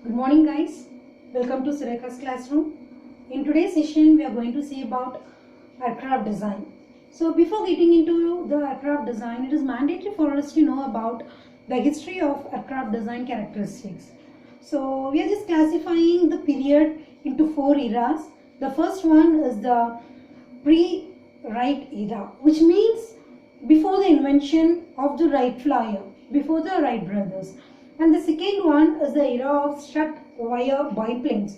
Good morning guys, welcome to Sureka's classroom. In today's session we are going to see about aircraft design. So before getting into the aircraft design, it is mandatory for us to know about the history of aircraft design characteristics. So we are just classifying the period into 4 eras. The first one is the pre-Wright era, which means before the invention of the Wright flyer, before the Wright brothers. And the second one is the era of strut wire biplanes,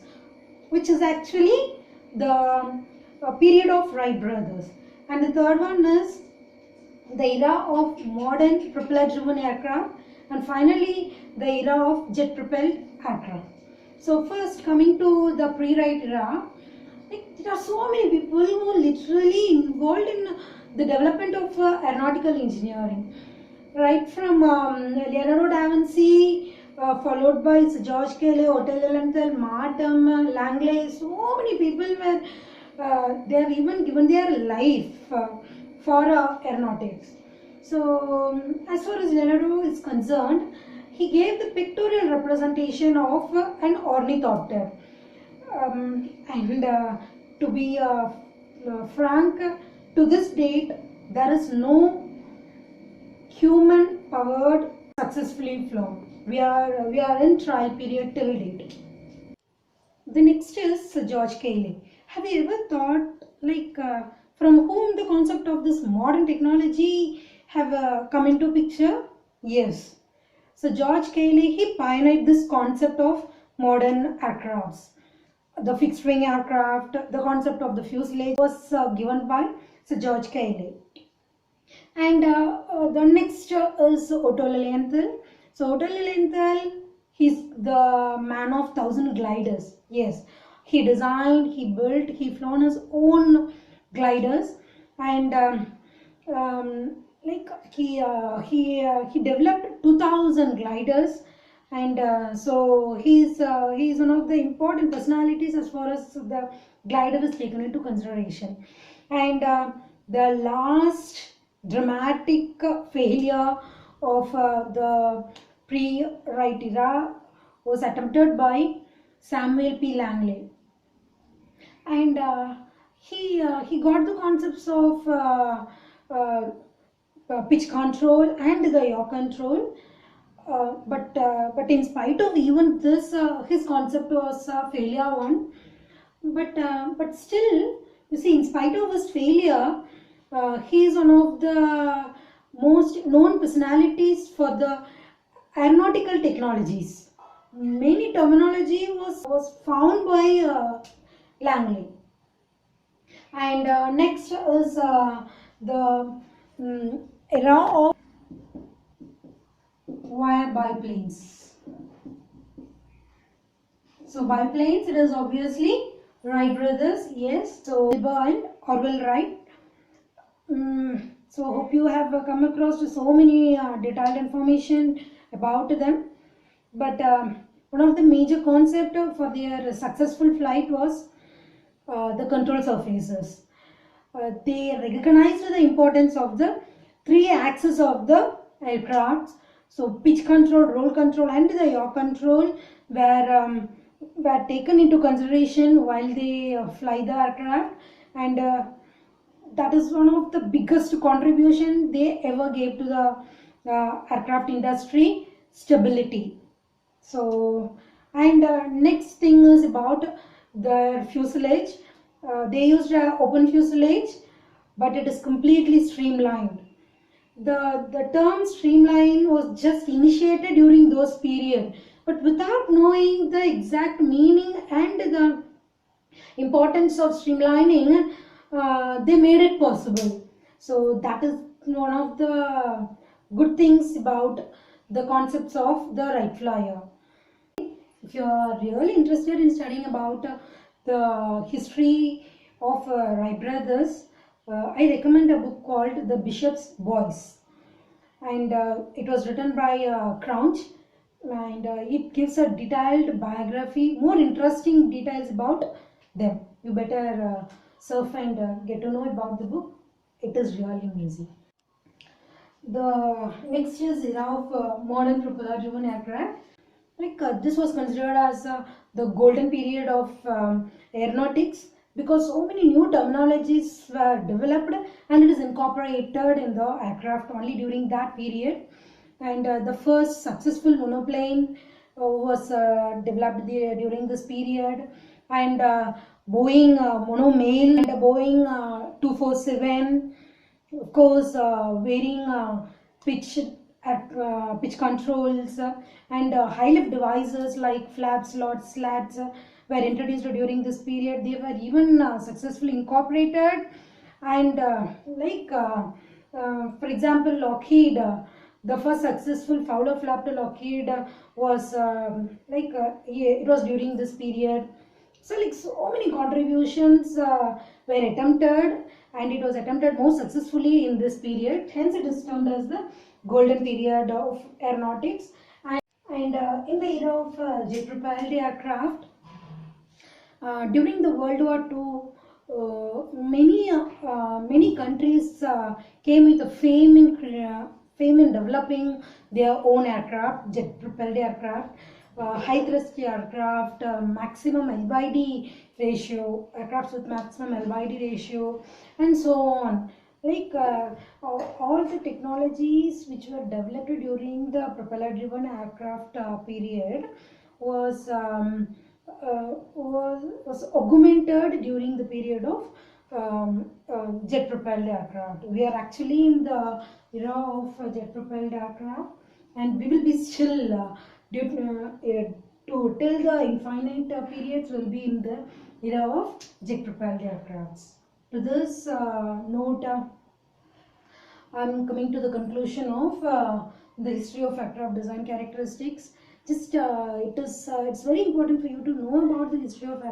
which is actually the period of Wright brothers. And the third one is the era of modern propeller driven aircraft, and finally the era of jet propelled aircraft. So first, coming to the pre-Wright era, there are so many people who are literally involved in the development of aeronautical engineering. Right from Leonardo da Vinci, followed by Sir George Cayley, Otto Lilienthal, Markham, Langley. So many people were, they have even given their life for aeronautics. So, as far as Leonardo is concerned, he gave the pictorial representation of an ornithopter. And to be frank, to this date, there is no human powered successfully flown. We are in trial period till date. The next is Sir George Cayley. Have you ever thought from whom the concept of this modern technology have come into picture? Yes, Sir George Cayley, he pioneered this concept of modern aircrafts. The fixed wing aircraft, the concept of the fuselage was given by Sir George Cayley. And the next is Otto Lilienthal. So Otto Lilienthal, he's the man of 1,000 gliders. Yes, he designed, he built, he flown his own gliders, and he developed 2,000 gliders, and so he's one of the important personalities as far as the glider is taken into consideration. And the last dramatic failure of the pre-Wright era was attempted by Samuel P. Langley, and he got the concepts of pitch control and the yaw control, but in spite of even this, his concept was a failure one. But still, you see, in spite of his failure, he is one of the most known personalities for the aeronautical technologies. Many terminology was found by Langley. And next is the era of wire biplanes. So biplanes, it is obviously Wright brothers, yes. So Wilbur and Orville Wright. So hope you have come across to so many detailed information about them. But one of the major concept for their successful flight was the control surfaces. They recognized the importance of the 3 axes of the aircraft. So pitch control, roll control, and the yaw control were taken into consideration while they fly the aircraft, and that is one of the biggest contribution they ever gave to the aircraft industry, stability. So, and next thing is about the fuselage. They used an open fuselage, but it is completely streamlined. The term streamline was just initiated during those period, but without knowing the exact meaning and the importance of streamlining, they made it possible. So that is one of the good things about the concepts of the Wright flyer. If you are really interested in studying about the history of Wright brothers, I recommend a book called The Bishop's Boys, and it was written by Crouch, and it gives a detailed biography, more interesting details about them. You better surf and get to know about the book. It is really amazing. The next is era of modern propeller driven aircraft. This was considered as the golden period of aeronautics, because so many new terminologies were developed and it is incorporated in the aircraft only during that period. And the first successful monoplane was developed during this period. And Boeing monomail and Boeing 247, of course, varying pitch controls and high lift devices like flaps, slots, slats were introduced during this period. They were even successfully incorporated. And for example, Lockheed, the first successful Fowler flap to Lockheed was it was during this period. So so many contributions were attempted, and it was attempted most successfully in this period. Hence, it is termed as the golden period of aeronautics. And in the era of jet-propelled aircraft, during the World War II, many countries came with a fame in developing their own aircraft, jet-propelled aircraft, high-thrust aircraft, maximum L by D ratio, aircrafts with maximum L by D ratio, and so on. All the technologies which were developed during the propeller-driven aircraft period was was augmented during the period of jet propelled aircraft. We are actually in the era of jet propelled aircraft, and we will be still to till the infinite periods will be in the era of jet propelled aircrafts. To this note, I'm coming to the conclusion of the history of aircraft design characteristics. Just it's very important for you to know about the history of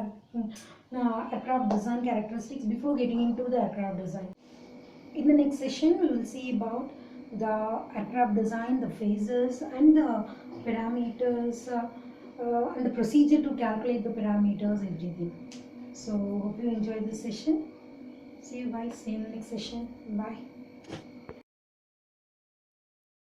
aircraft design characteristics before getting into the aircraft design. In the next session, we will see about the aircraft design, the phases, and the parameters, and the procedure to calculate the parameters, everything. So, hope you enjoyed this session. See you guys. See you in the next session. Bye.